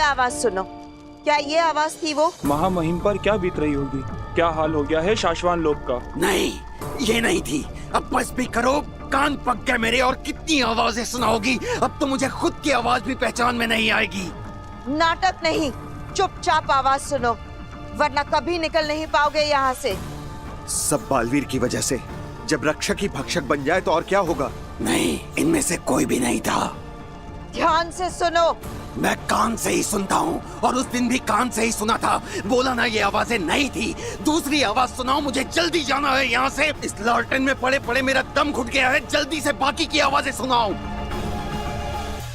आवाज सुनो। क्या ये आवाज थी वो? महामहिम पर क्या बीत रही होगी? क्या हाल हो गया है शाश्वान लोक का? नहीं, ये नहीं थी। अब बस भी करो, कान पक गए मेरे। और कितनी आवाजें सुनाओगी? अब तो मुझे खुद की आवाज भी पहचान में नहीं आएगी। नाटक नहीं, चुपचाप आवाज सुनो, वरना कभी निकल नहीं पाओगे यहाँ से। सब बालवीर की वजह से। जब रक्षक ही भक्षक बन जाए तो और क्या होगा? नहीं, इनमें से कोई भी नहीं था। ध्यान से सुनो। मैं कान से ही सुनता हूँ, और उस दिन भी कान से ही सुना था। बोला ना ये आवाजें नहीं थी। दूसरी आवाज सुनाओ, मुझे जल्दी जाना है यहाँ से। इस लालटेन में पड़े पड़े मेरा दम घुट गया है। जल्दी से बाकी की आवाजें सुनाओ।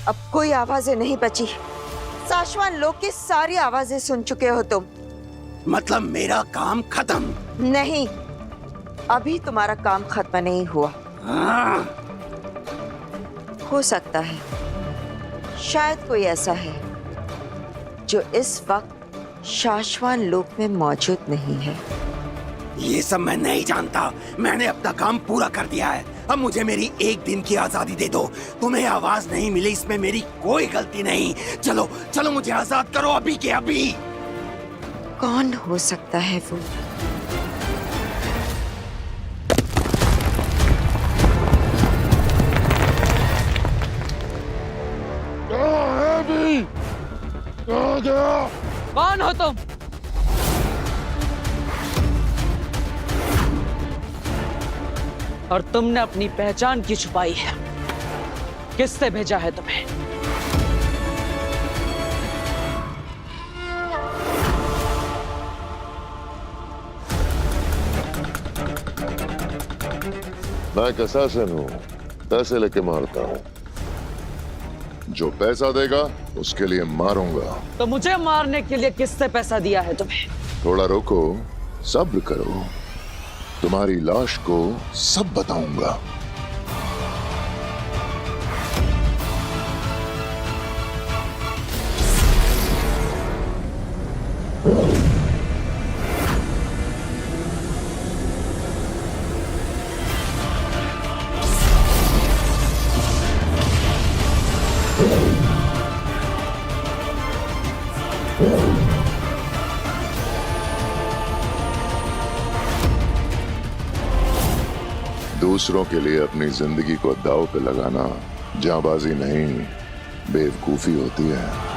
अब कोई आवाजें नहीं बची। शाश्वान लोक की सारी आवाजें सुन चुके हो तुम। मतलब मेरा काम खत्म? नहीं, अभी तुम्हारा काम खत्म नहीं हुआ। हो सकता है, शायद कोई ऐसा है जो इस वक्त शाश्वान लोक में मौजूद नहीं है। ये सब मैं नहीं जानता। मैंने अपना काम पूरा कर दिया है। अब मुझे मेरी एक दिन की आजादी दे दो। तुम्हें आवाज नहीं मिली, इसमें मेरी कोई गलती नहीं। चलो चलो, मुझे आजाद करो अभी के अभी। कौन हो सकता है वो? कौन हो तुम? और तुमने अपनी पहचान क्यों छुपाई है? किससे भेजा है तुम्हें? मैं कसासन हूँ, पैसे लेके मारता हूँ। जो पैसा देगा उसके लिए मारूंगा। तो मुझे मारने के लिए किससे पैसा दिया है तुम्हें? थोड़ा रोको, सब्र करो, तुम्हारी लाश को सब बताऊंगा। दूसरों के लिए अपनी जिंदगी को दांव पे लगाना जांबाजी नहीं, बेवकूफी होती है।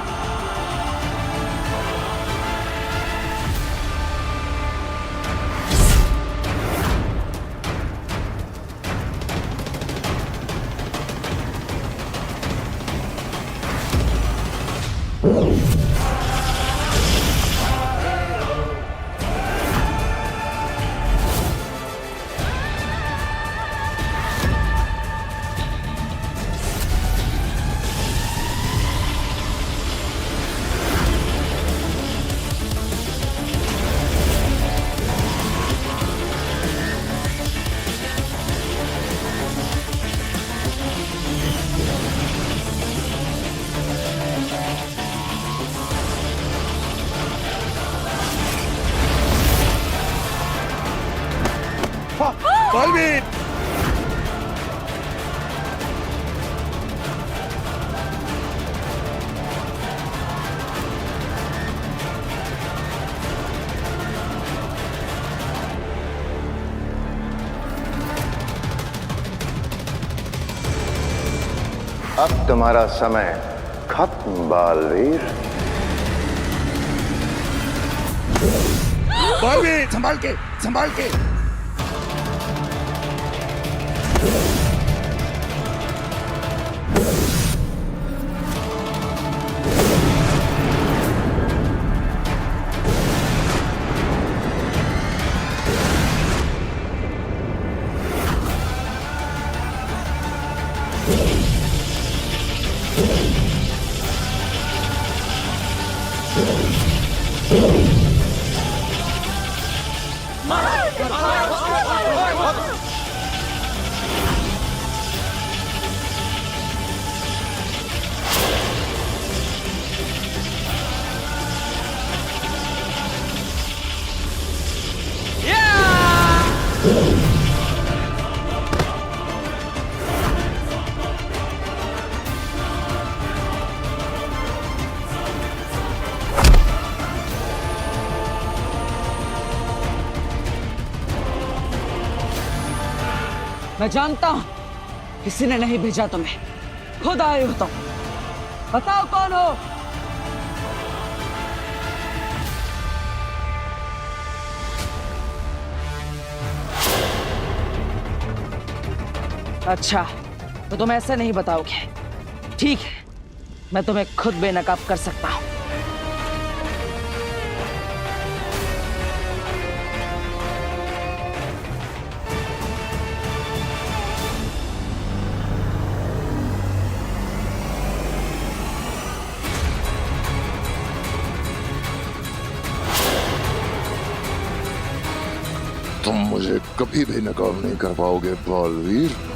बालवीर! अब तुम्हारा समय खत्म बालवीर। बालवीर, संभाल के, संभाल के। मैं जानता हूं किसी ने नहीं भेजा तुम्हें, खुद आए हो तुम। बताओ कौन हो? अच्छा, तो तुम ऐसे नहीं बताओगे। ठीक है, मैं तुम्हें खुद बेनकाब कर सकता हूं। तुम मुझे कभी भी नकाब नहीं कर पाओगे Baalveer.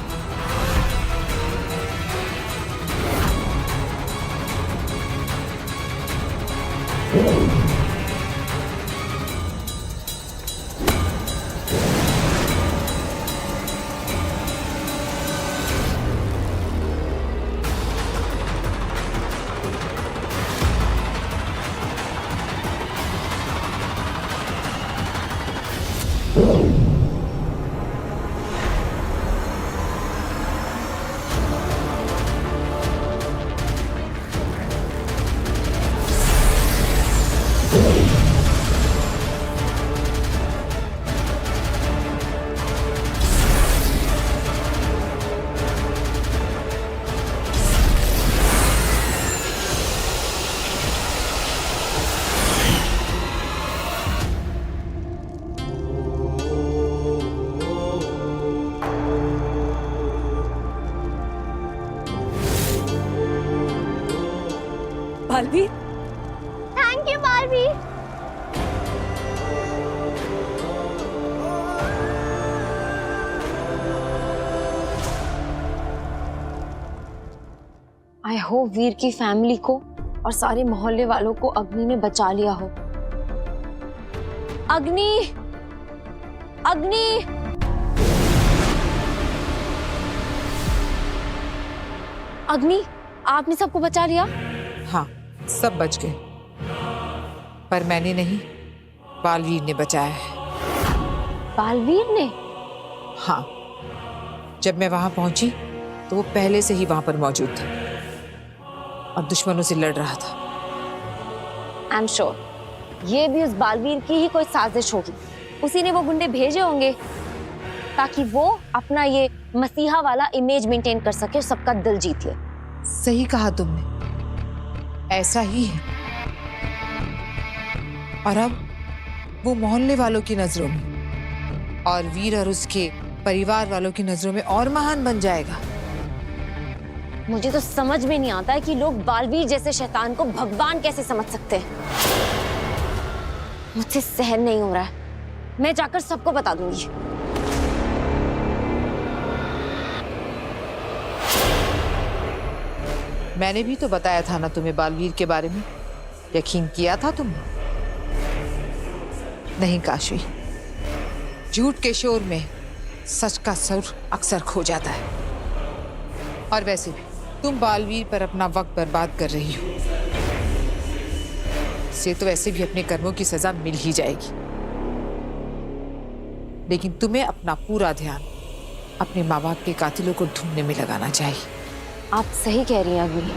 Baalveer, thank you Baalveer. I hope Veer की फैमिली को और सारे मोहल्ले वालों को अग्नि ने बचा लिया हो। अग्नि, अग्नि, अग्नि, आपने सबको बचा लिया? हाँ, सब बच गए, पर मैंने नहीं, बालवीर ने बचाया है। बालवीर ने? हाँ, जब मैं वहां पहुंची तो वो पहले से ही वहां पर मौजूद था और दुश्मनों से लड़ रहा था। आई एम श्योर ये भी उस बालवीर की ही कोई साजिश होगी। उसी ने वो गुंडे भेजे होंगे ताकि वो अपना ये मसीहा वाला इमेज मेंटेन कर सके और सबका दिल जीत ले। सही कहा तुमने, ऐसा ही है। और अब वो मोहल्ले वालों की नजरों में और वीर और उसके परिवार वालों की नजरों में और महान बन जाएगा। मुझे तो समझ में नहीं आता है कि लोग बालवीर जैसे शैतान को भगवान कैसे समझ सकते हैं। मुझसे सहन नहीं हो रहा है, मैं जाकर सबको बता दूंगी। मैंने भी तो बताया था ना तुम्हें बालवीर के बारे में, यकीन किया था तुमने? नहीं काशवी, झूठ के शोर में सच का सुर अक्सर खो जाता है। और वैसे भी तुम बालवीर पर अपना वक्त बर्बाद कर रही हो। से तो वैसे भी अपने कर्मों की सजा मिल ही जाएगी, लेकिन तुम्हें अपना पूरा ध्यान अपने माँ बाप के कातिलों को ढूंढने में लगाना चाहिए। आप सही कह रही हैं अग्नि,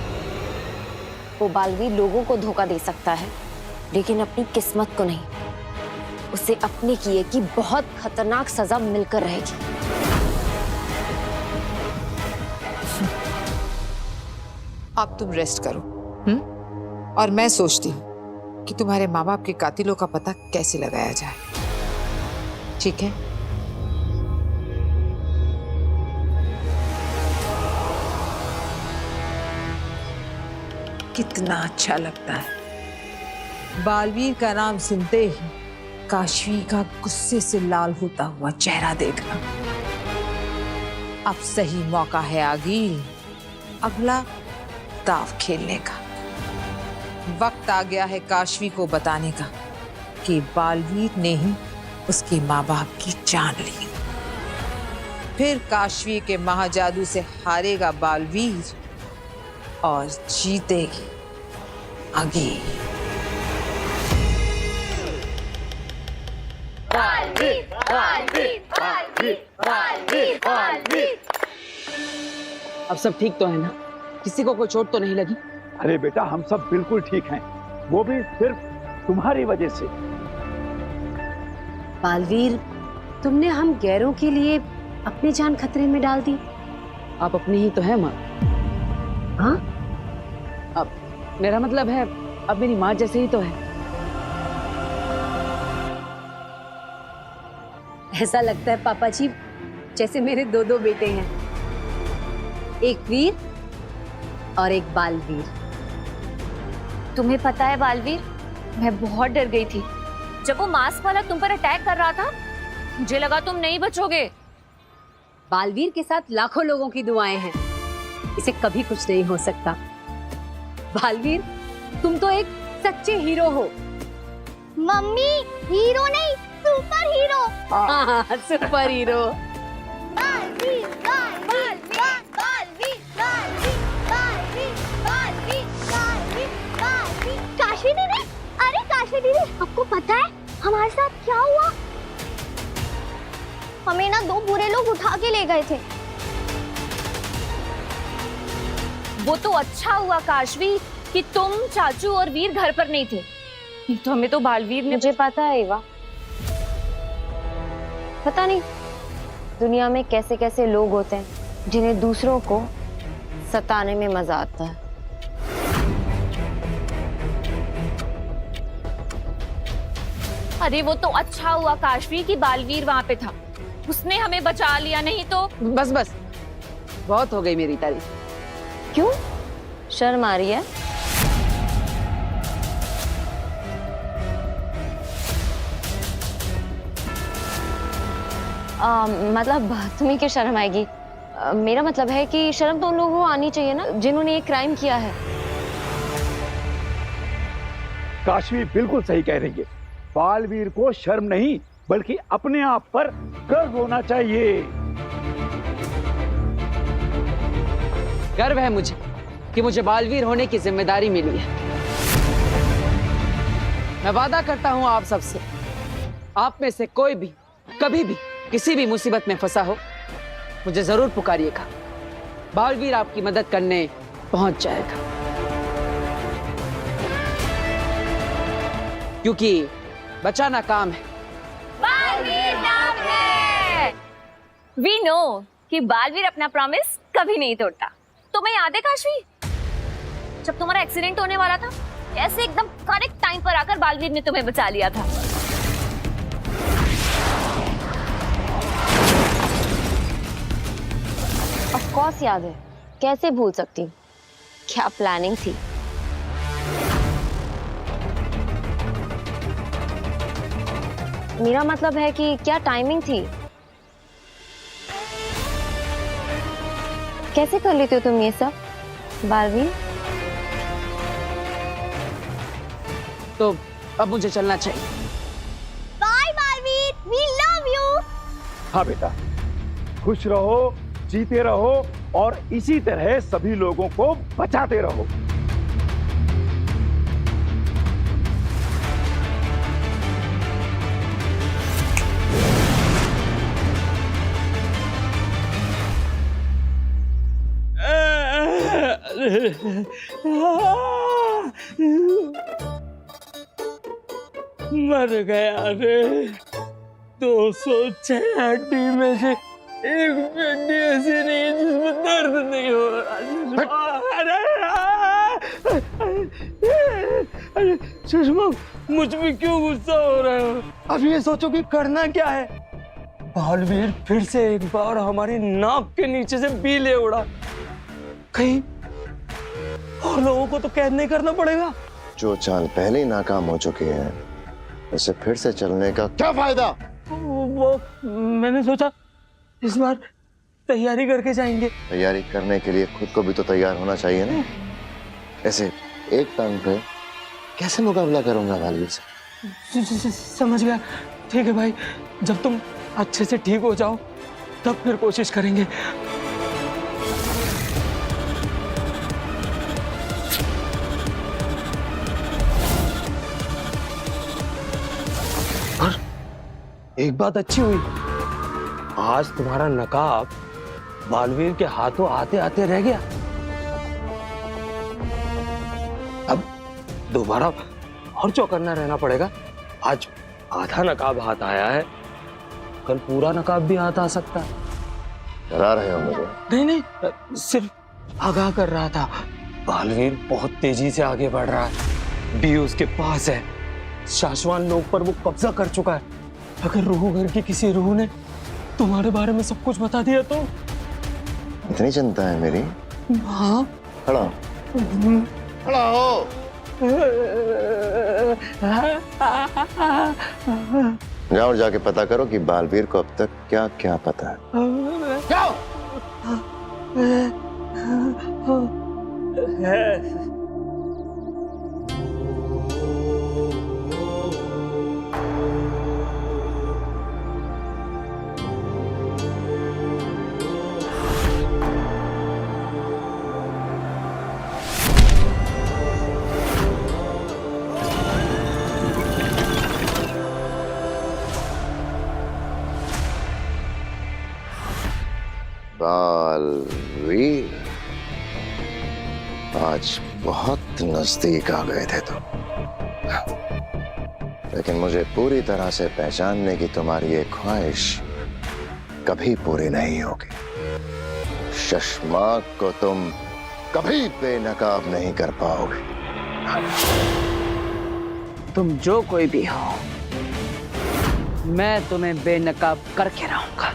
वो बालवीर लोगों को धोखा दे सकता है लेकिन अपनी किस्मत को नहीं। उसे अपने किए की बहुत खतरनाक सजा मिलकर रहेगी। अब तुम रेस्ट करो, और मैं सोचती हूँ कि तुम्हारे माँ बाप के कातिलों का पता कैसे लगाया जाए। ठीक है? कितना अच्छा लगता है बालवीर का नाम सुनते ही काशवी का गुस्से से लाल होता हुआ चेहरा देखना। अब सही मौका है आगिल अगला दाव खेलने का। वक्त आ गया है काशवी को बताने का कि बालवीर ने ही उसके माँ बाप की जान ली। फिर काशवी के महाजादू से हारेगा बालवीर और जीतेगी आगे। बालवीर, बालवीर, बालवीर, बालवीर, बालवीर। अब सब ठीक तो है ना? किसी को कोई चोट तो नहीं लगी? अरे बेटा, हम सब बिल्कुल ठीक हैं, वो भी सिर्फ तुम्हारी वजह से। बालवीर, तुमने हम गैरों के लिए अपनी जान खतरे में डाल दी। आप अपनी ही तो है माँ। हाँ? अब मेरा मतलब है, अब मेरी माँ जैसे ही तो है। ऐसा लगता है पापा जी जैसे मेरे दो बेटे हैं, एक वीर और एक बालवीर। तुम्हें पता है बालवीर, मैं बहुत डर गई थी जब वो मास्क वाला तुम पर अटैक कर रहा था। मुझे लगा तुम नहीं बचोगे। बालवीर के साथ लाखों लोगों की दुआएं हैं, इसे कभी कुछ नहीं हो सकता। बालवीर, तुम तो एक सच्चे हीरो हो। मम्मी, हीरो नहीं, सुपर हीरो। हाँ, सुपर हीरो। बालवीर, बालवीर, बालवीर, बालवीर, बालवीर, बालवीर, बालवीर, बालवीर। काशी दीदी, अरे काशी दीदी, आपको पता है हमारे साथ क्या हुआ? हमें ना 2 बुरे लोग उठा के ले गए थे। वो तो अच्छा हुआ काशवी कि तुम, चाचू और वीर घर पर नहीं थे, नहीं तो हमें तो बालवीर ने। मुझे पता है एवा, पता नहीं दुनिया में कैसे कैसे लोग होते हैं जिन्हें दूसरों को सताने में मजा आता है। अरे वो तो अच्छा हुआ काशवी कि बालवीर वहां पे था, उसने हमें बचा लिया, नहीं तो। बस बस, बहुत हो गई मेरी तारीफ। क्यों शर्म आ रही है? मतलब तुम्हें क्यों शर्म आएगी? मेरा मतलब है कि शर्म तो उन लोगों को आनी चाहिए ना जिन्होंने ये क्राइम किया है। काशवी बिल्कुल सही कह रही है। बालवीर को शर्म नहीं बल्कि अपने आप पर गर्व होना चाहिए। गर्व है मुझे कि मुझे बालवीर होने की जिम्मेदारी मिली है। मैं वादा करता हूं आप सबसे, आप में से कोई भी कभी भी किसी भी मुसीबत में फंसा हो, मुझे जरूर पुकारिएगा। बालवीर आपकी मदद करने पहुंच जाएगा, क्योंकि बचाना काम है। बालवीर नाम है। वी नो कि बालवीर अपना प्रॉमिस कभी नहीं तोड़ता। तुम्हें याद है काशवी, जब तुम्हारा एक्सीडेंट होने वाला था, ऐसे एकदम करेक्ट टाइम पर आकर बालवीर ने तुम्हें बचा लिया था। ऑफ कोर्स याद है, कैसे भूल सकती? क्या प्लानिंग थी। मेरा मतलब है कि क्या टाइमिंग थी। कैसे कर लेते हो तुम ये सब बालवीर? तो अब मुझे चलना चाहिए। Bye Baalveer, we love you. हाँ बेटा, खुश रहो, जीते रहो और इसी तरह सभी लोगों को बचाते रहो। मर गया रे। 206 हड्डी में से एक हड्डी ऐसी नहीं है जिसमें दर्द नहीं हो रहा। अरे सुषमा, मुझ में क्यों गुस्सा हो रहे हो? अब ये सोचो कि करना क्या है। बालवीर फिर से एक बार हमारी नाक के नीचे से बी ले उड़ा। कहीं और लोगों को तो कैद नहीं करना पड़ेगा। जो चाल पहले ही नाकाम हो चुके हैं, उसे फिर से चलने का क्या फायदा? वो मैंने सोचा इस बार तैयारी करके जाएंगे। तैयारी करने के लिए खुद को भी तो तैयार होना चाहिए ना। ऐसे एक टांग पे कैसे मुकाबला करूंगा बालवीर से? समझ गया। ठीक है भाई, जब तुम अच्छे से ठीक हो जाओ तब फिर कोशिश करेंगे। और एक बात अच्छी हुई, आज तुम्हारा नकाब बालवीर के हाथों आते आते रह गया। अब दोबारा और चौकन्ना रहना पड़ेगा। आज आधा नकाब हाथ आया है, कल पूरा नकाब भी हाथ आ सकता है। डरा रहे हो मुझे? नहीं नहीं, सिर्फ आगाह कर रहा था। बालवीर बहुत तेजी से आगे बढ़ रहा है, बी उसके पास है, शाश्वान लोक पर वो कब्जा कर चुका है। अगर रूह घर की किसी रूह ने तुम्हारे बारे में सब कुछ बता दिया तो? इतनी चिंता है मेरी? हाँ। खड़ा खड़ा हो। जाओ और जाके पता करो कि बालवीर को अब तक क्या क्या पता है। जाओ। बालवीर, आज बहुत नजदीक आ गए थे तुम, लेकिन मुझे पूरी तरह से पहचानने की तुम्हारी ये ख्वाहिश कभी पूरी नहीं होगी। शशमाक को तुम कभी बेनकाब नहीं कर पाओगे। तुम जो कोई भी हो, मैं तुम्हें बेनकाब करके रहूंगा।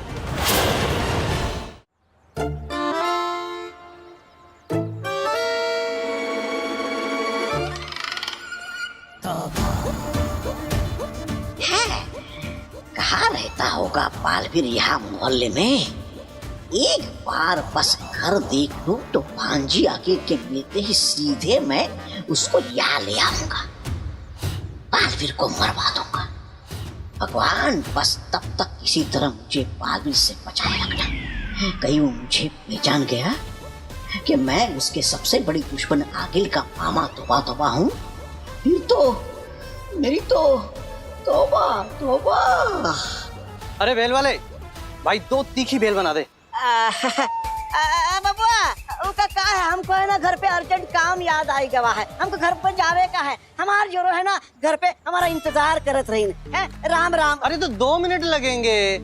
कहाँ रहता होगा बालवीर यहाँ मोहल्ले में? एक बार बस घर देख लूं तो भांजी आके के मिलते ही सीधे मैं उसको यहाँ ले आऊंगा, बालवीर को मरवा दूंगा। भगवान बस तब तक किसी तरह मुझे बालवीर से बचाए रखना। कहीं वो मुझे पहचान गया कि मैं उसके सबसे बड़ी दुश्मन आगिल का मामा तोबा तोबा हूँ, फिर तो मेरी तो तोबा तोबा। अरे बेल वाले भाई, 2 तीखी बेल बना दे। बबुआ उसका का है, हमको है ना घर पे अर्जेंट काम याद आई गवा है, हमको घर पर जावे का है। हमार जोरो है ना घर पे हमारा इंतजार करत रही है। राम राम। अरे तो 2 मिनट लगेंगे,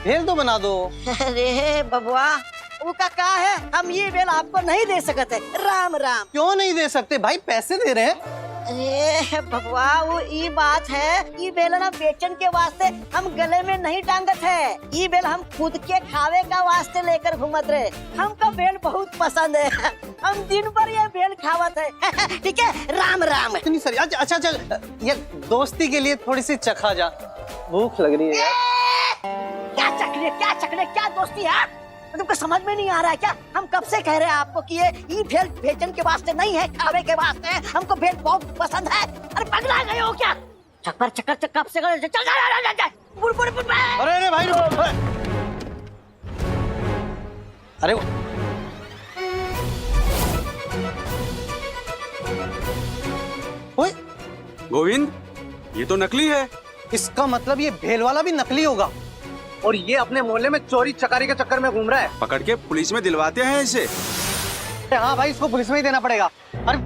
बेल तो बना दो। अरे बबुआ उसका का है, हम ये बेल आपको नहीं दे सकते। राम राम। क्यों नहीं दे सकते भाई, पैसे दे रहे हैं। अरे बबुआ वो ये बात है, ये बेल ना बेचन के वास्ते हम गले में नहीं टांगत है, ये बेल हम खुद के खावे का वास्ते लेकर घूमत रहे। हमको बेल बहुत पसंद है, हम दिन भर ये बेल खावत है। ठीक है राम राम। इतनी सारी। अच्छा चल, ये दोस्ती के लिए थोड़ी सी चखा जा, भूख लग रही है यार। क्या चखने क्या दोस्ती है, तुमको समझ में नहीं आ रहा है क्या? हम कब से कह रहे हैं आपको कि ये भेल बेचन के वास्ते नहीं है, खावे के वास्ते है। हमको भेल बहुत पसंद है। अरे पगला गए हो क्या? चक्कर चक्कर चक्कर कब से चल जा। बुड़ बुड़ बुड़। अरे भाई अरे ओए गोविंद, ये तो नकली है। इसका मतलब ये भेल वाला भी नकली होगा, और ये अपने मोहल्ले में चोरी चकारी के चक्कर में घूम रहा है। पकड़ के पुलिस में दिलवाते हैं इसे। हाँ भाई, इसको पुलिस में ही देना पड़ेगा। अरे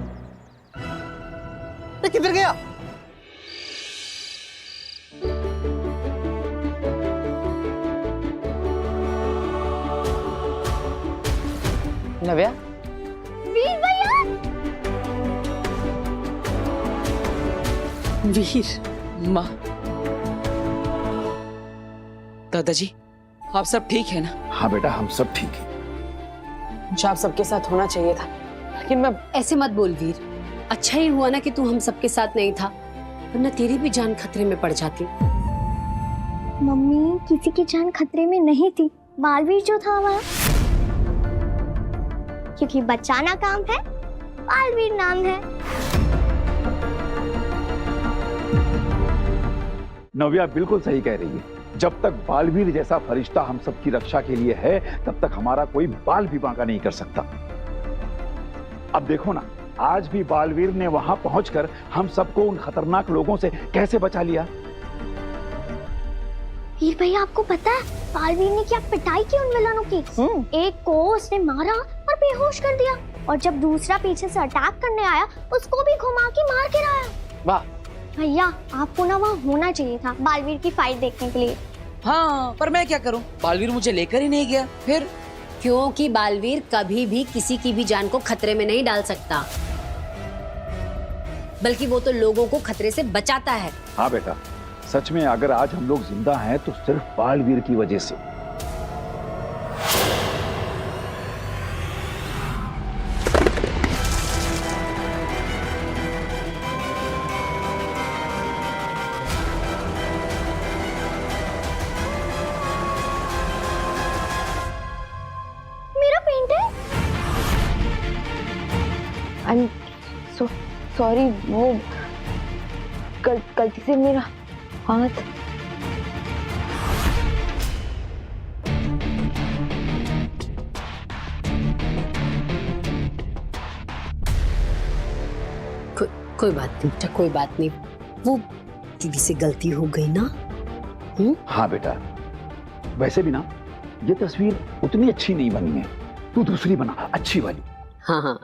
किधर गया? नव्या, वीर भैया। वीर माँ, दादाजी आप सब ठीक है ना? हाँ बेटा, हम सब ठीक हैं। मुझे आप सबके साथ होना चाहिए था, लेकिन मैं। ऐसे मत बोल वीर, अच्छा ही हुआ ना कि तू हम सबके साथ नहीं था, वरना तेरी भी जान खतरे में पड़ जाती। मम्मी किसी की जान खतरे में नहीं थी, बालवीर जो था हमारा, क्योंकि बचाना काम है, बालवीर नाम है। नव्या बिल्कुल सही कह रही है। जब तक बालवीर जैसा फरिश्ता हम सबकी रक्षा के लिए है, तब तक हमारा कोई बाल भी बांका नहीं कर सकता। अब देखो ना, आज भी बालवीर ने वहां पहुंचकर हम सबको उन खतरनाक लोगों से कैसे बचा लिया। वीर भैया आपको पता है बालवीर ने क्या पिटाई की उन विलनों की। एक को उसने मारा और बेहोश कर दिया, और जब दूसरा पीछे से अटैक करने आया उसको भी घुमा के मार के आया। वाह भैया आपको ना वहाँ होना चाहिए था बालवीर की फाइट देखने के लिए। हाँ, पर मैं क्या करूं, बालवीर मुझे लेकर ही नहीं गया। फिर क्योंकि बालवीर कभी भी किसी की भी जान को खतरे में नहीं डाल सकता, बल्कि वो तो लोगों को खतरे से बचाता है। हाँ बेटा, सच में अगर आज हम लोग जिंदा हैं तो सिर्फ बालवीर की वजह से। मेरा पेंट है। आई सॉरी, वो गलती से मेरा हाथ। कोई बात नहीं बेटा, कोई बात नहीं, वो दीदी से गलती हो गई ना। हाँ बेटा, वैसे भी ना ये तस्वीर उतनी अच्छी नहीं बनी है, तू दूसरी बना, अच्छी वाली। हाँ हाँ,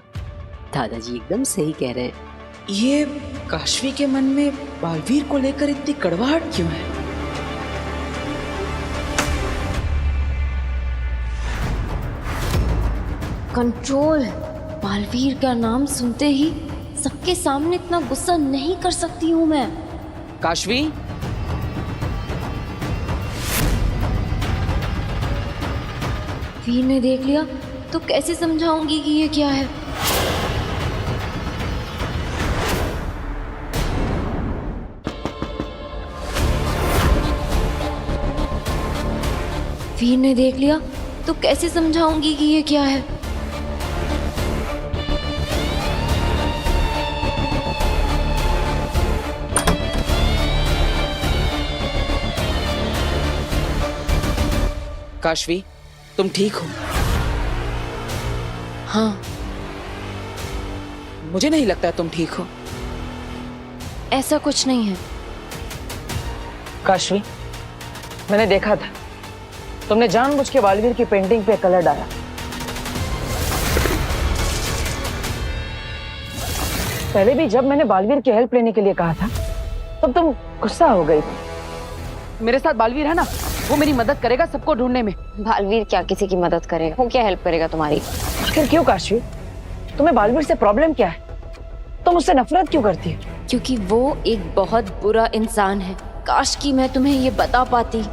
दादाजी एकदम सही कह रहे हैं। ये काशवी के मन में बालवीर को लेकर इतनी कड़वाहट क्यों है? कंट्रोल। बालवीर का नाम सुनते ही सबके सामने इतना गुस्सा नहीं कर सकती हूँ मैं। काशवी, वीर ने देख लिया तो कैसे समझाऊंगी कि ये क्या है। वीर ने देख लिया तो कैसे समझाऊंगी कि ये क्या है। काशवी, तुम ठीक हो? हाँ, मुझे नहीं लगता तुम ठीक हो। ऐसा कुछ नहीं है। काशवी, मैंने देखा था तुमने जानबूझ के बालवीर की पेंटिंग पे कलर डाला। पहले भी जब मैंने बालवीर की हेल्प लेने के लिए कहा था तब तुम गुस्सा हो गई थी। मेरे साथ बालवीर है ना, वो मेरी मदद करेगा सबको ढूंढने में। बालवीर क्या किसी की मदद करेगा? वो क्या हेल्प करेगा तुम्हारी? आखिर क्यों काशवी, तुम्हें बालवीर से प्रॉब्लम क्या है? तुम उससे नफरत क्यों करती हो? क्योंकि वो एक बहुत बुरा इंसान है। काश कि मैं तुम्हें ये बता पाती।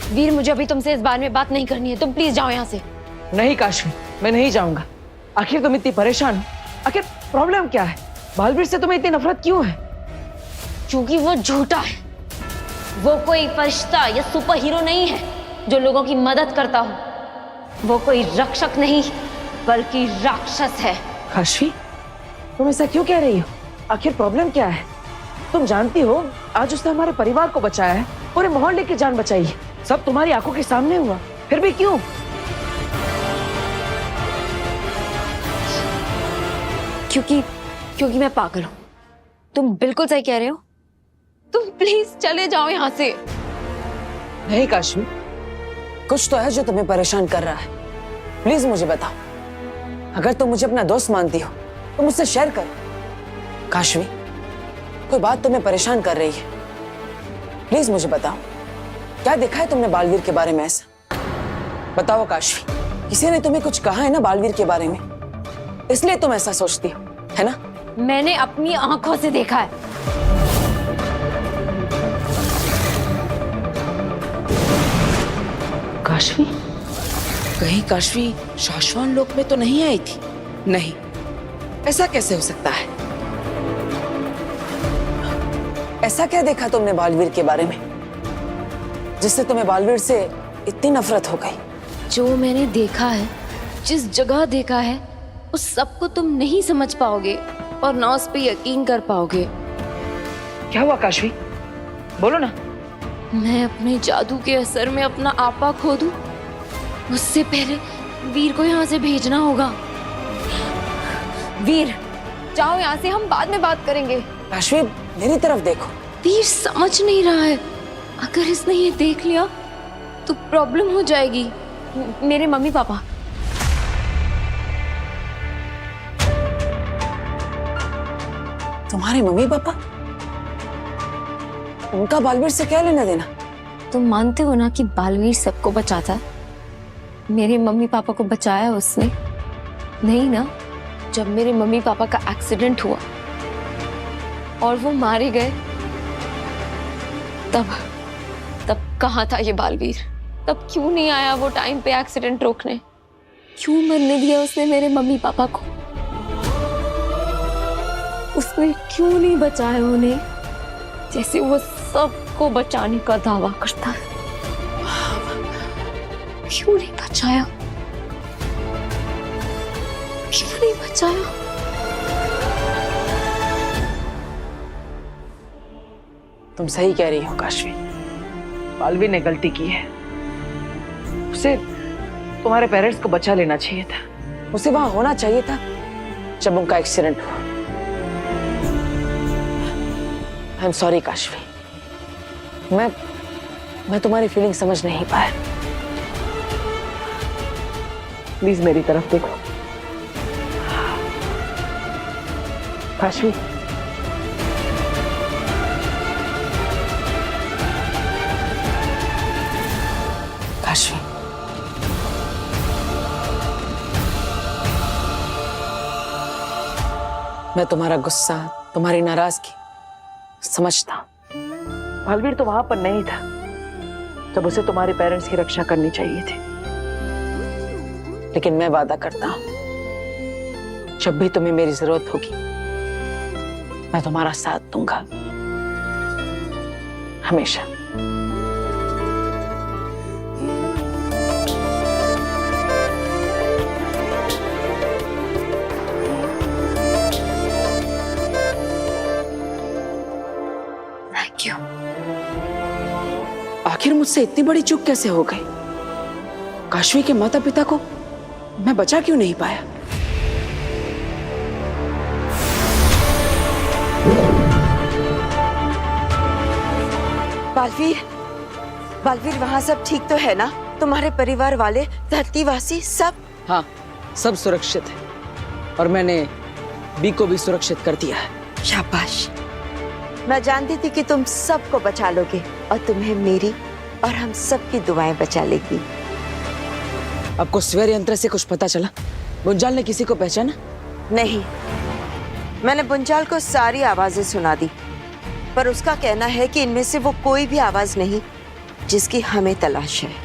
वीर, मुझे अभी तुमसे इस बारे में बात नहीं करनी है, तुम प्लीज जाओ यहाँ से। नहीं काशवी, मैं नहीं जाऊंगा। आखिर तुम इतनी परेशान हो, आखिर प्रॉब्लम क्या है? बालवीर से तुम्हें इतनी नफरत क्यों है? क्योंकि वो झूठा है। वो कोई फरिश्ता या सुपर हीरो नहीं है जो लोगों की मदद करता हो। वो कोई रक्षक नहीं बल्कि राक्षस है। काशवी, तुम ऐसा क्यों कह रही हो? आखिर प्रॉब्लम क्या है? तुम जानती हो आज उसने हमारे परिवार को बचाया है, पूरे मोहल्ले की जान बचाई है। सब तुम्हारी आंखों के सामने हुआ, फिर भी क्यों? क्योंकि मैं पागल हूँ। तुम बिल्कुल सही कह रहे हो। तुम प्लीज चले जाओ यहाँ से। नहीं काशवी, कुछ तो है जो तुम्हें परेशान कर रहा है। प्लीज मुझे बताओ। अगर तुम मुझे अपना दोस्त मानती हो तो मुझसे शेयर करो। काशवी, कोई बात तुम्हें परेशान कर रही है, प्लीज मुझे बताओ। क्या देखा है तुमने बालवीर के बारे में ऐसा? बताओ काशवी, किसी ने तुम्हें कुछ कहा है ना बालवीर के बारे में, इसलिए तुम ऐसा सोचती हो, है ना? मैंने अपनी आंखों से देखा है। काशवी, कहीं काशवी शाश्वान लोक में तो नहीं आई थी? नहीं, ऐसा कैसे हो सकता है? ऐसा क्या देखा तुमने बालवीर के बारे में जिससे तुम्हें बालवीर से इतनी नफरत हो गई? जो मैंने देखा है, जिस जगह देखा है, उस सब को तुम नहीं समझ पाओगे और ना उस पे यकीन कर पाओगे। क्या हुआ काशवी, बोलो ना। मैं अपने जादू के असर में अपना आपा खो दूं, उससे पहले वीर को यहाँ से भेजना होगा। वीर, जाओ यहाँ से, हम बाद में बात करेंगे। काशवी, मेरी तरफ देखो, वीर समझ नहीं रहा है, अगर इसने ये देख लिया तो प्रॉब्लम हो जाएगी। मेरे मम्मी पापा। तुम्हारे मम्मी पापा? उनका बालवीर से क्या लेना देना? तुम मानते हो ना कि बालवीर सबको बचाता है? मेरे मम्मी पापा को बचाया उसने नहीं ना? जब मेरे मम्मी पापा का एक्सीडेंट हुआ और वो मारे गए, तब कहाँ था ये बालवीर? तब क्यों नहीं आया वो टाइम पे एक्सीडेंट रोकने? क्यों मरने दिया उसने मेरे मम्मी पापा को? उसने क्यों नहीं बचाया उन्हें जैसे वो सबको बचाने का दावा करता है? क्यों नहीं बचाया? क्यों नहीं बचाया? तुम सही कह रही हो काशवी, बालवीर ने गलती की है। उसे तुम्हारे पेरेंट्स को बचा लेना चाहिए था। उसे वहां होना चाहिए था जब उनका एक्सीडेंट हुआ। आई एम सॉरी काशवी, मैं तुम्हारी फीलिंग समझ नहीं पाया। प्लीज मेरी तरफ देखो काशवी। काशवी, मैं तुम्हारा गुस्सा, तुम्हारी नाराजगी समझता हूं। बालवीर तो वहां पर नहीं था जब उसे तुम्हारे पेरेंट्स की रक्षा करनी चाहिए थी, लेकिन मैं वादा करता हूं जब भी तुम्हें मेरी जरूरत होगी मैं तुम्हारा साथ दूंगा, हमेशा। आखिर मुझसे इतनी बड़ी चूक कैसे हो गई? काशवी के माता पिता को मैं बचा क्यों नहीं पाया? बालवीर वहाँ सब ठीक तो है ना? तुम्हारे परिवार वाले, धरतीवासी सब? हाँ, सब सुरक्षित है और मैंने बी को भी सुरक्षित कर दिया है। शाबाश। मैं जानती थी कि तुम सबको बचा लोगे और तुम्हें मेरी और हम सबकी दुआएं बचा लेगी। आपको स्वर यंत्र से कुछ पता चला? बुंजाल ने किसी को पहचाना? नहीं, मैंने बुंजाल को सारी आवाजें सुना दी, पर उसका कहना है कि इनमें से वो कोई भी आवाज नहीं जिसकी हमें तलाश है।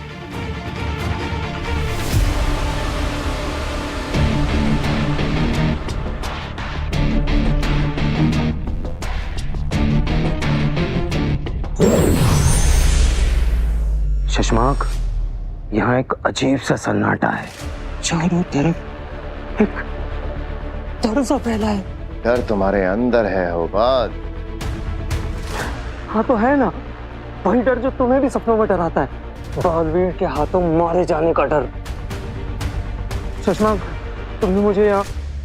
शशमाक, यहाँ एक अजीब सा सन्नाटा है। चारों तरफ एक डर सा फैला है। डर तुम्हारे अंदर है होबाद। हाँ तो है ना, वही डर जो तुम्हें भी सपनों में डराता है। बालवीर के हाथों मारे जाने का डर। शशमाक, तुमने मुझे यहाँ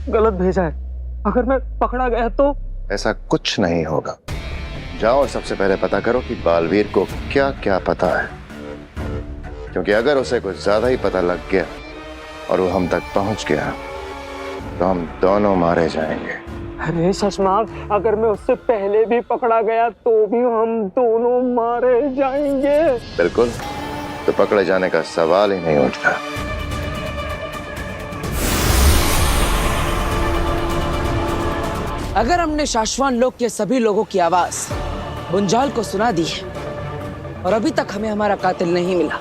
गलत भेजा है। अगर मैं पकड़ा गया तो? ऐसा कुछ नहीं होगा। जाओ सबसे पहले पता करो कि बालवीर को क्या क्या पता है, क्योंकि अगर उसे कुछ ज्यादा ही पता लग गया और वो हम तक पहुंच गया तो हम दोनों मारे जाएंगे। अरे शशमाक, अगर मैं उससे पहले भी पकड़ा गया तो भी हम दोनों मारे जाएंगे। बिल्कुल, तो पकड़े जाने का सवाल ही नहीं उठता। अगर हमने शाश्वान लोक के सभी लोगों की आवाज बुंजाल को सुना दी है और अभी तक हमें हमारा कातिल नहीं मिला,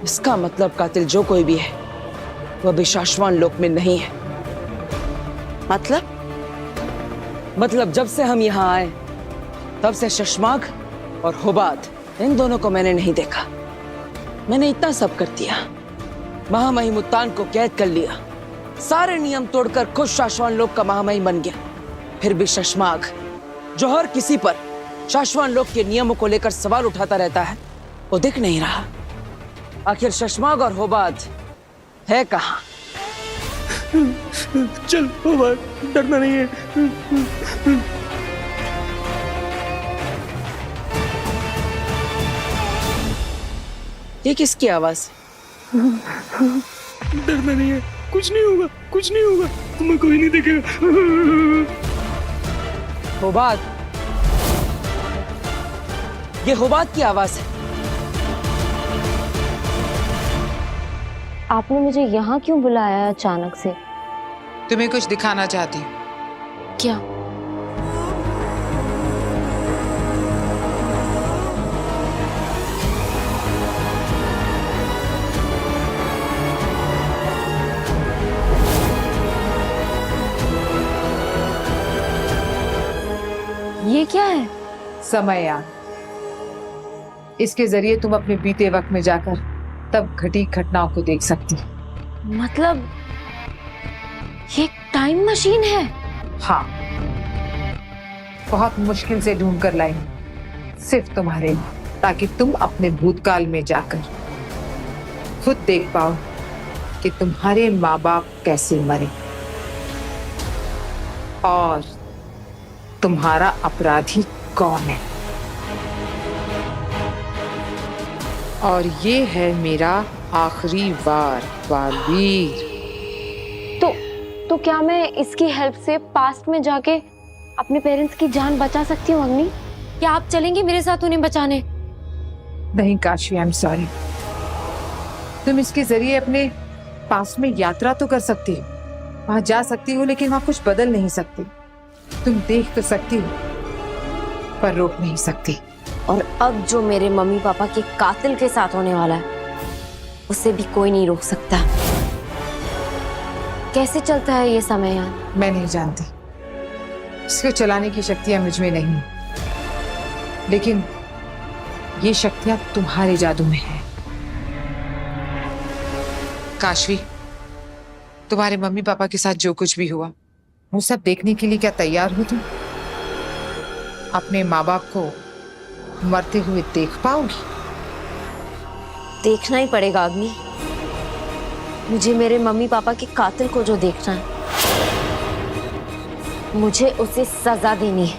इसका मतलब कातिल जो कोई भी है वह भी शाश्वान लोक में नहीं है। मतलब जब से हम यहाँ आए तब से शशमाक और होबाद, इन दोनों को मैंने नहीं देखा। मैंने इतना सब कर दिया, महामहिम मुत्तान को कैद कर लिया, सारे नियम तोड़कर खुद शाश्वान लोक का महामहिम बन गया। फिर भी शशमाक, जो हर किसी पर शाश्वान लोक के नियमों को लेकर सवाल उठाता रहता है, वो दिख नहीं रहा। आखिर शशमाक और होबाद है कहाँ? चल होबाद, डरना नहीं है। ये किसकी आवाज? डरना नहीं है, कुछ नहीं होगा, कुछ नहीं होगा, तुम्हें कोई नहीं देखेगा। होबात, ये होबात की आवाज है। आपने मुझे यहाँ क्यों बुलाया है अचानक से? तुम्हें कुछ दिखाना चाहती हूँ। क्या? ये क्या है? समययान। इसके जरिए तुम अपने बीते वक्त में जाकर तब घटी घटनाओं को देख सकती। मतलब ये एक टाइम मशीन है? हाँ, बहुत मुश्किल से ढूंढ कर लाई, सिर्फ तुम्हारे लिए, ताकि तुम अपने भूतकाल में जाकर खुद देख पाओ कि तुम्हारे माँ बाप कैसे मरे और तुम्हारा अपराधी कौन है। और ये है मेरा आखिरी वार, बालवीर। तो क्या मैं इसकी हेल्प से पास्ट में जाके अपने पेरेंट्स की जान बचा सकती हूँ अग्नि? क्या आप चलेंगे मेरे साथ उन्हें बचाने? नहीं काशवी, आई एम सॉरी। तुम इसके जरिए अपने पास्ट में यात्रा तो कर सकती हो, वहां जा सकती हो, लेकिन वहां कुछ बदल नहीं सकती। तुम देख तो सकती हो पर रोक नहीं सकती। और अब जो मेरे मम्मी पापा के कातिल के साथ होने वाला है, उसे भी कोई नहीं रोक सकता। कैसे चलता है ये समययान? मैं नहीं जानती, इसको चलाने की शक्तियां मुझ में नहीं, लेकिन ये शक्तियां तुम्हारे जादू में है। काशवी, तुम्हारे मम्मी पापा के साथ जो कुछ भी हुआ, वो सब देखने के लिए क्या तैयार हो तुम? अपने माँ बाप को मरते हुए देख पाओगी? देखना ही पड़ेगा अग्नि। मुझे मेरे मम्मी पापा के कातिल को जो देखना है, मुझे उसे सजा देनी है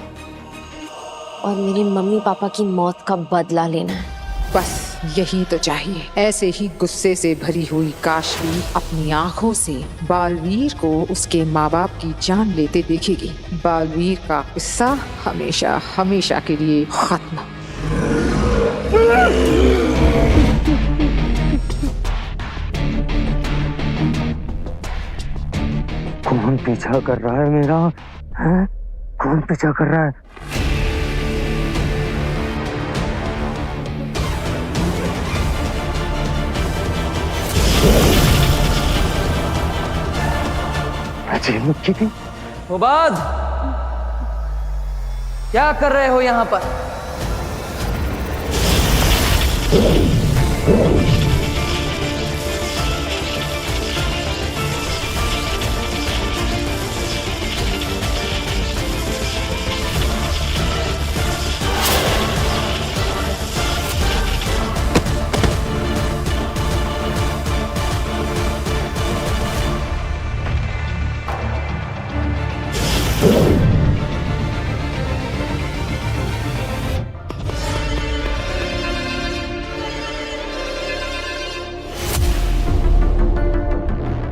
और मेरे मम्मी पापा की मौत का बदला लेना है। बस यही तो चाहिए। ऐसे ही गुस्से से भरी हुई काशवी अपनी आंखों से बालवीर को उसके माँ बाप की जान लेते देखेगी। बालवीर का किस्सा हमेशा हमेशा के लिए खत्म। कौन पीछा कर रहा है मेरा? हैं? कौन पीछा कर रहा है? होबात, क्या कर रहे हो यहाँ पर?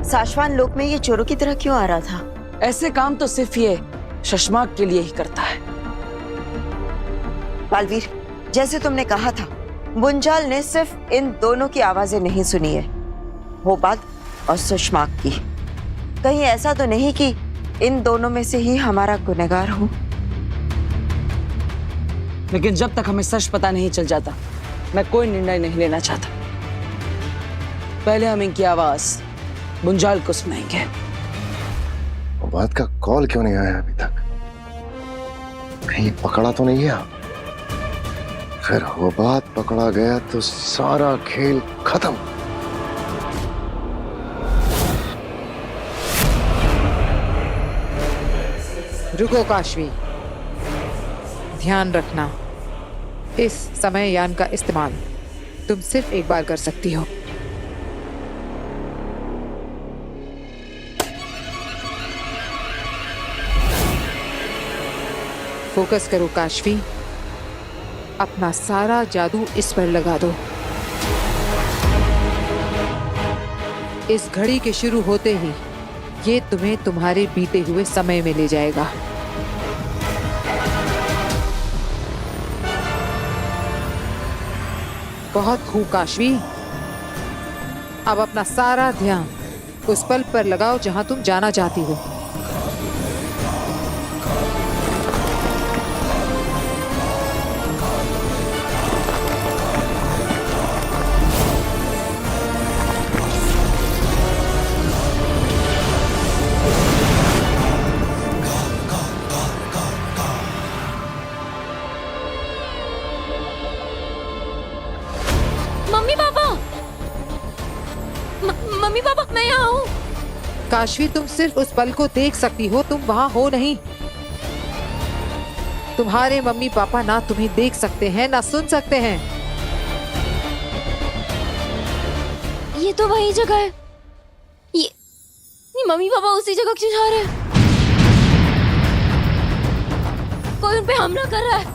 साशवान लोक में ये चोरों की तरह क्यों आ रहा था? ऐसे काम तो सिर्फ ये शशमाक के लिए ही करता है। बालवीर, जैसे तुमने कहा था, बुंजाल ने सिर्फ इन दोनों की आवाजें नहीं सुनी है, होबात और सुषमाक की। कहीं ऐसा तो नहीं कि इन दोनों में से ही हमारा गुनहगार हो? लेकिन जब तक हमें सच पता नहीं चल जाता, मैं कोई निर्णय नहीं लेना चाहता। पहले हम इनकी आवाज बुंजाल को सुनाएंगे। होबात का कॉल क्यों नहीं आया अभी तक? कहीं पकड़ा तो नहीं गया? फिर होबात पकड़ा गया तो सारा खेल खत्म। रुको काशवी, ध्यान रखना, इस समययान का इस्तेमाल तुम सिर्फ एक बार कर सकती हो। फोकस करो काशवी, अपना सारा जादू इस पर लगा दो। इस घड़ी के शुरू होते ही ये तुम्हें तुम्हारे बीते हुए समय में ले जाएगा। बहुत खूब काशवी, अब अपना सारा ध्यान उस पल पर लगाओ जहां तुम जाना चाहती हो। मम्मी पापा मैं यहाँ हूँ। काशवी, तुम सिर्फ उस पल को देख सकती हो, तुम वहां हो नहीं। तुम्हारे मम्मी पापा ना तुम्हें देख सकते हैं ना सुन सकते हैं। ये तो वही जगह है। ये मम्मी पापा उसी जगह क्यों जा रहे हैं? कोई उन पे हमला कर रहा है।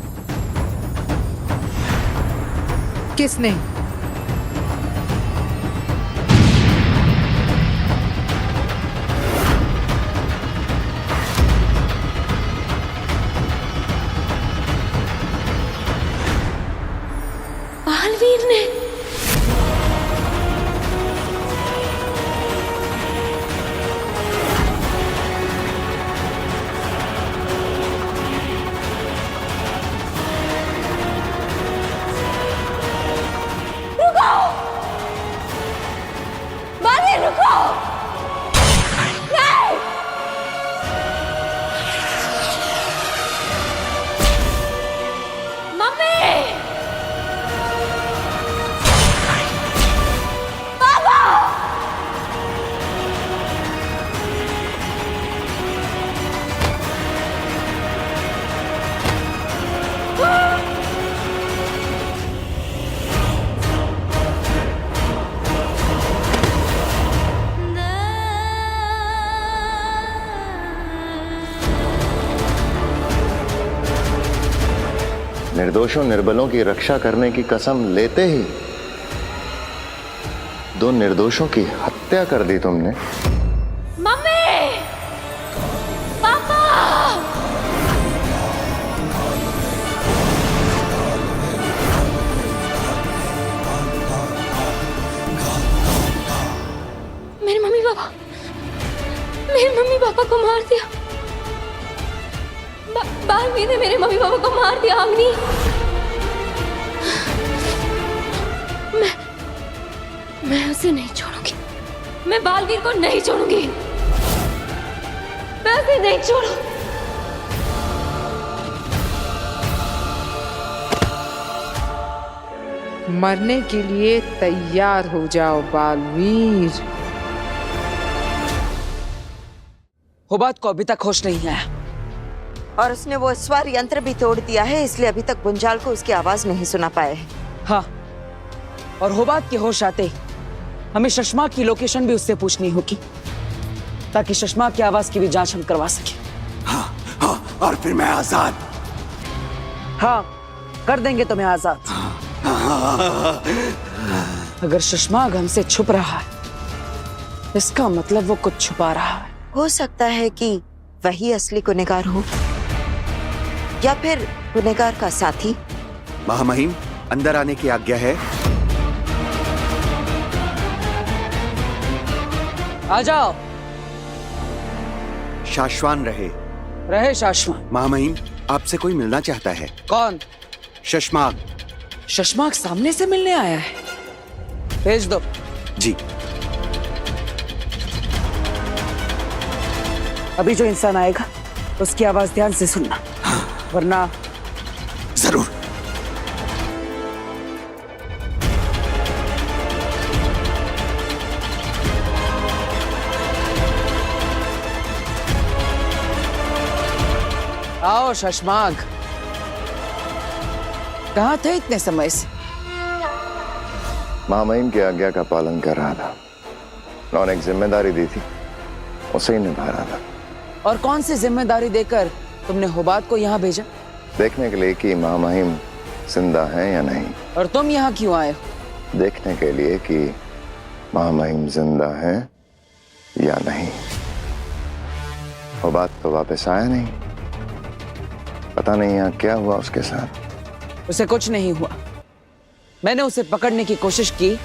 किसने? बालवीर ने। रुको! बालवीर रुको! नहीं! मम्मी! निर्दोषों निर्बलों की रक्षा करने की कसम लेते ही दो निर्दोषों की हत्या कर दी तुमने। मम्मी! पापा! मेरे मम्मी पापा को मार दिया। बालवीर ने मेरे मम्मी पापा को मार दिया। अग्नि, मैं उसे नहीं छोड़ूंगी। मैं बालवीर को नहीं छोड़ूंगी। मैं उसे नहीं छोड़ू। मरने के लिए तैयार हो जाओ बालवीर। हुबात को अभी तक होश नहीं आया और उसने वो स्वर यंत्र भी तोड़ दिया है, इसलिए अभी तक गुंजाल को उसकी आवाज नहीं सुना पाए हैं। हाँ, और हुबात के होश आते ही हमें शशमा की लोकेशन भी उससे पूछनी होगी ताकि शशमा की आवाज की भी जांच हम करवा सके। हाँ, और फिर मैं आजाद। हाँ, कर देंगे तुम्हें आजाद। अगर शशमाग हमसे छुप रहा है, इसका मतलब वो कुछ छुपा रहा है। हो सकता है कि वही असली गुनहगार हो या फिर गुनहगार का साथी। महामहिम, अंदर आने की आज्ञा है। आ जाओ। शाश्वान रहे शाश्वान। महामहिम, आपसे कोई मिलना चाहता है। कौन? शशमाग। शशमाग सामने से मिलने आया है? भेज दो। जी। अभी जो इंसान आएगा उसकी आवाज ध्यान से सुनना, वरना। जरूर। आओ शशमाग, कहाँ थे इतने समय से? महामहिम की आज्ञा का पालन कर रहा था। उन्होंने एक जिम्मेदारी दी थी, उसे ही निभा रहा था। और कौन सी जिम्मेदारी देकर तुमने हुबात को यहाँ भेजा? देखने के लिए कि महामहिम जिंदा हैं या नहीं। और तुम यहाँ क्यों आए हो? देखने के लिए कि महामहिम जिंदा है या नहीं। वो बात तो वापस आया नहीं। पता नहीं यहाँ क्या हुआ उसके साथ। उसे कुछ नहीं हुआ। मैंने उसे पकड़ने की कोशिश की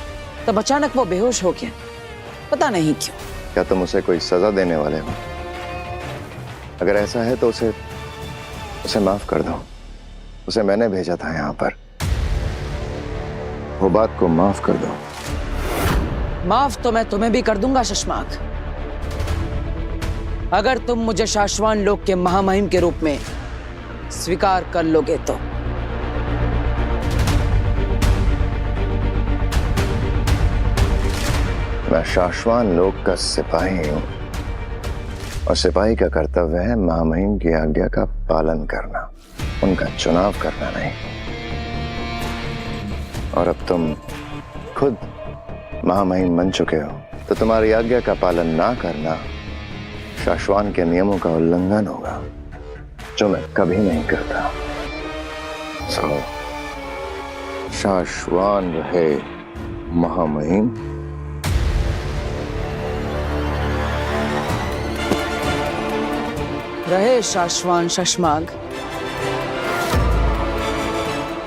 तब अचानक वो बेहोश हो गया, पता नहीं क्यों। क्या तुम उसे कोई सजा देने वाले हो? अगर ऐसा है तो उसे माफ कर दो। उसे मैंने भेजा था यहाँ पर। वो बात को माफ कर दो। माफ तो मैं तुम्हें भी कर दूंगा शशमाक, अगर तुम मुझे शाश्वान लोक के महामहिम के रूप में स्वीकार कर लोगे तो। मैं शाश्वान लोक का सिपाही हूं और सिपाही का कर्तव्य है महामहिम की आज्ञा का पालन करना, उनका चुनाव करना नहीं। और अब तुम खुद महामहिम बन चुके हो तो तुम्हारी आज्ञा का पालन ना करना शाश्वान के नियमों का उल्लंघन होगा, जो मैं कभी नहीं करता। सो शाश्वान रहे महामहिम। रहे शाश्वान शशमाग।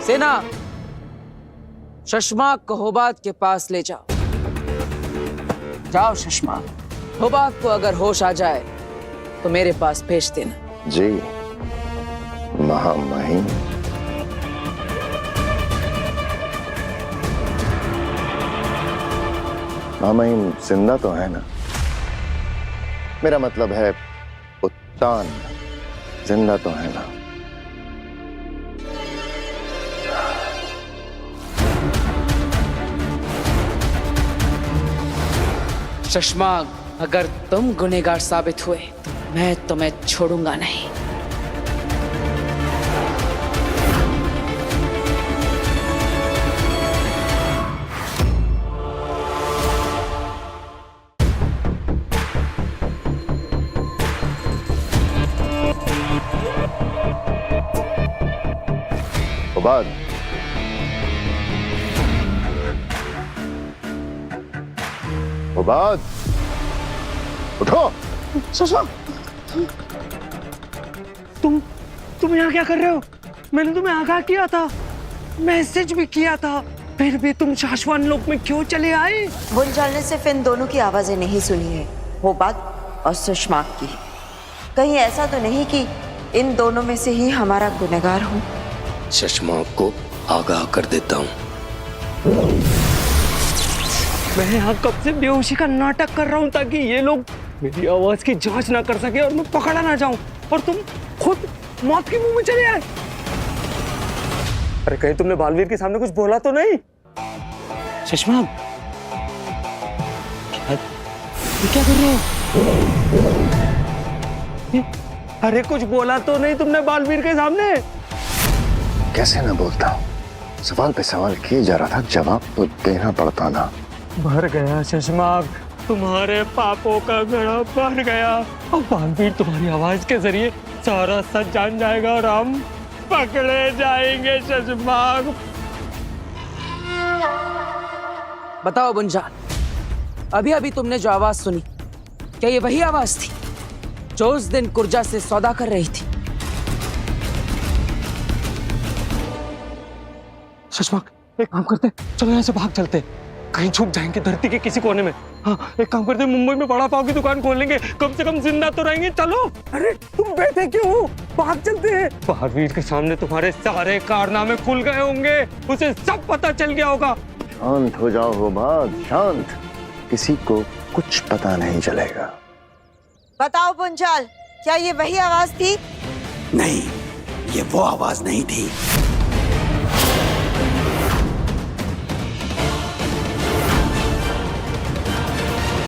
सेना, शशमाग को होबात के पास ले जाओ। जाओ शशमाग। होबात को अगर होश आ जाए तो मेरे पास भेज देना। जी महामहिम। महामहिम जिंदा तो है ना? मेरा मतलब है उत्तान जिंदा तो है ना? शशमाग, अगर तुम गुनहगार साबित हुए तो मैं तुम्हें छोड़ूंगा नहीं। होबात, होबात, उठो। शशमाक, तुम यहाँ क्या कर रहे हो? मैंने तुम्हें आगाह किया था, मैसेज भी किया था, फिर भी तुम शाश्वान लोक में क्यों चले आए? बुंजाल ने सिर्फ इन दोनों की आवाजें नहीं सुनी है, होबात और सुषमाक की। कहीं ऐसा तो नहीं कि इन दोनों में से ही हमारा गुनहगार हो? शशमाक को आगाह कर देता हूँ। मैं यहाँ कब से बेहोशी का नाटक कर रहा हूँ ताकि ये लोग मेरी आवाज की जांच ना कर सके और मैं पकड़ा ना जाऊं, और तुम खुद मौत के मुंह में चले आए। अरे कहीं तुमने बालवीर के सामने कुछ बोला तो नहीं? शशमाक, क्या कर रहे हो? अरे कुछ बोला तो नहीं तुमने बालवीर के सामने? कैसे ना बोलता हूँ? सवाल पे सवाल किए जा रहा था, जवाब तो देना पड़ता ना। भर गया शशमाक, तुम्हारे पापों का घड़ा भर गया। अब बालवीर तुम्हारी आवाज के जरिए सारा सच जान जाएगा और हम पकड़े जाएंगे शशमाक। बताओ बुंजाल, अभी अभी तुमने जो आवाज सुनी, क्या ये वही आवाज थी जो उस दिन कुर्जा से सौदा कर रही थी? शशमाक, एक काम करते, चलो यहाँ से भाग चलते, कहीं छुप जाएंगे धरती के किसी कोने में। हाँ, एक काम करते, मुंबई में बड़ा पाव की दुकान खोल लेंगे, कम से कम जिंदा तो रहेंगे। चलो। अरे तुम बैठे क्यों हो? भाग चलते हैं। बालवीर के सामने तुम्हारे सारे कारनामे खुल गए होंगे, उसे सब पता चल गया होगा। शांत हो जाओ होबात, शांत। किसी को कुछ पता नहीं चलेगा। बताओ बुंजाल, क्या ये वही आवाज थी? नहीं, ये वो आवाज नहीं थी।